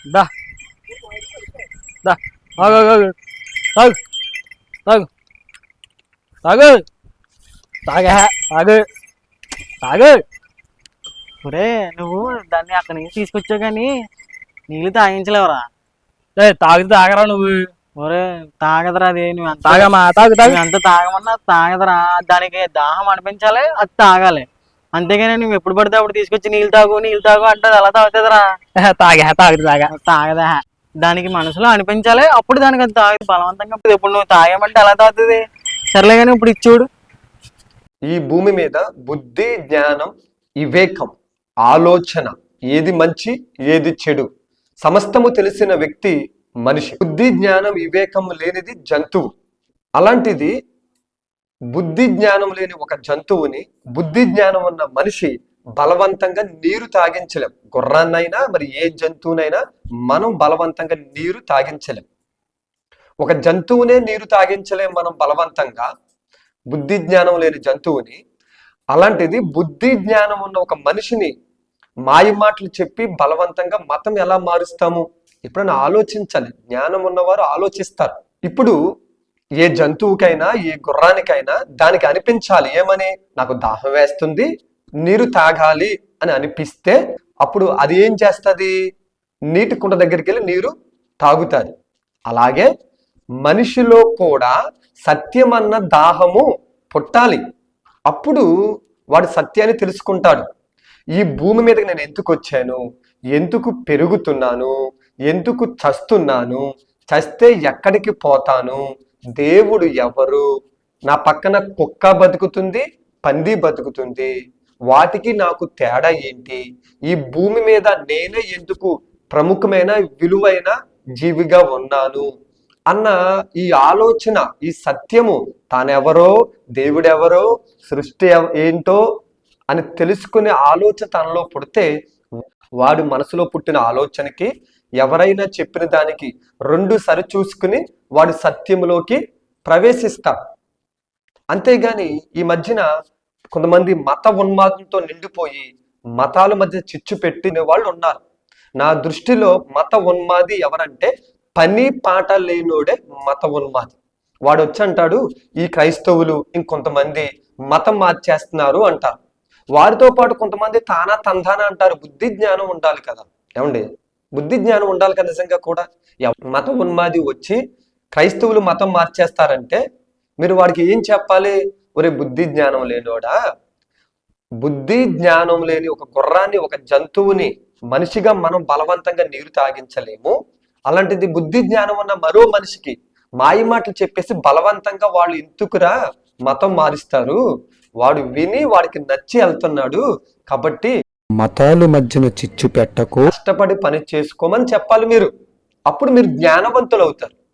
దా దా ఆగు ఆగు ఆగు తాగు తాగు తాగా తాగు తాగు. ఒరే నువ్వు దాన్ని అక్కడి నుంచి తీసుకొచ్చావు కానీ నీళ్ళు తాగించలేవురా. తాగుతూ తాగరా నువ్వు. ఒరే తాగదరా అది నువ్వు ఎంత తాగమ్మా తాగు తాగు. ఎంత తాగమన్నా తాగదరా. దానికి దాహం అనిపించాలి, అది తాగాలి. అంతేగాని నువ్వు ఎప్పుడు పడితే అప్పుడు తీసుకొచ్చి నీళ్ళు తాగు అంటే అది అలా తాగుతుందిరా. తాగా తాగుతూ తాగా. తాగదా. దానికి మనసులో అనిపించాలి, అప్పుడు దానికి అది తాగుతుంది బలవంతంగా. ఇప్పుడు నువ్వు తాగమంటే ఎలా తాగుతుంది? సర్లే కానీ ఇప్పుడు ఇచ్చుడు. ఈ భూమి మీద బుద్ధి, జ్ఞానం, వివేకం, ఆలోచన, ఏది మంచి ఏది చెడు సమస్తము తెలిసిన వ్యక్తి మనిషి. బుద్ధి జ్ఞానం వివేకం లేనిది జంతువు. అలాంటిది బుద్ధి జ్ఞానం లేని ఒక జంతువుని బుద్ధి జ్ఞానం ఉన్న మనిషి బలవంతంగా నీరు తాగించలేం. గుర్రాన్నైనా మరి ఏ జంతువునైనా మనం బలవంతంగా నీరు తాగించలేం. ఒక జంతువునే నీరు తాగించలేం మనం బలవంతంగా, బుద్ధి జ్ఞానం లేని జంతువుని. అలాంటిది బుద్ధి జ్ఞానం ఉన్న ఒక మనిషిని మాయ మాటలు చెప్పి బలవంతంగా మతం ఎలా మారుస్తాము? ఎప్పుడైనా ఆలోచించాలి. జ్ఞానం ఉన్నవారు ఆలోచిస్తారు. ఇప్పుడు ఏ జంతువుకైనా ఏ గుర్రానికైనా దానికి అనిపించాలి ఏమని, నాకు దాహం వేస్తుంది నీరు తాగాలి అని అనిపిస్తే అప్పుడు అది ఏం చేస్తుంది? నీటి కుండ దగ్గరికి వెళ్ళి నీరు తాగుతుంది. అలాగే మనిషిలో కూడా సత్యమన్న దాహము పుట్టాలి. అప్పుడు వాడు సత్యాన్ని తెలుసుకుంటాడు. ఈ భూమి మీదకి నేను ఎందుకు వచ్చాను, ఎందుకు పెరుగుతున్నాను, ఎందుకు చస్తున్నాను, చస్తే ఎక్కడికి పోతాను, దేవుడు ఎవరు, నా పక్కన కుక్క బతుకుతుంది పంది బతుకుతుంది, వాటికి నాకు తేడా ఏంటి, ఈ భూమి మీద నేనే ఎందుకు ప్రముఖమైన విలువైన జీవిగా ఉన్నాను అన్న ఈ ఆలోచన, ఈ సత్యము, తానెవరో దేవుడెవరో సృష్టి ఏంటో అని తెలుసుకునే ఆలోచన తనలో పుడితే వాడు మనసులో పుట్టిన ఆలోచనకి ఎవరైనా చెప్పిన దానికి రెండు సరి చూసుకుని వాడు సత్యములోకి ప్రవేశిస్తాడు. అంతేగాని ఈ మధ్యన కొంతమంది మత ఉన్మాదంతో నిండిపోయి మతాల మధ్య చిచ్చు పెట్టిన వాళ్ళు ఉన్నారు. నా దృష్టిలో మత ఉన్మాది ఎవరంటే పని పాట లేనోడే మత ఉన్మాది. వాడు వచ్చి అంటాడు ఈ క్రైస్తవులు ఇంకొంతమంది మతం మార్చేస్తున్నారు అంటారు. వారితో పాటు కొంతమంది తానా తందానా అంటారు. బుద్ధి జ్ఞానం ఉండాలి కదా ఏమండి, బుద్ధి జ్ఞానం ఉండాలి కదా. నిజంగా కూడా మత ఉన్మాది వచ్చి క్రైస్తవులు మతం మార్చేస్తారంటే మీరు వాడికి ఏం చెప్పాలి? ఒరే బుద్ధి జ్ఞానం లేనోడా, బుద్ధి జ్ఞానం లేని ఒక గుర్రాన్ని ఒక జంతువుని మనిషిగా మనం బలవంతంగా నీరు తాగించలేము. అలాంటిది బుద్ధి జ్ఞానం ఉన్న మరో మనిషికి మాయ మాటలు చెప్పేసి బలవంతంగా వాళ్ళు ఎందుకురా మతం మారుస్తారు, వాడు విని వాడికి నచ్చి వెళ్తున్నాడు కాబట్టి మతాల మధ్యన చిచ్చు పెట్టకు, కష్టపడి పని చేసుకోమని చెప్పాలి మీరు. అప్పుడు మీరు జ్ఞానవంతులు అవుతారు.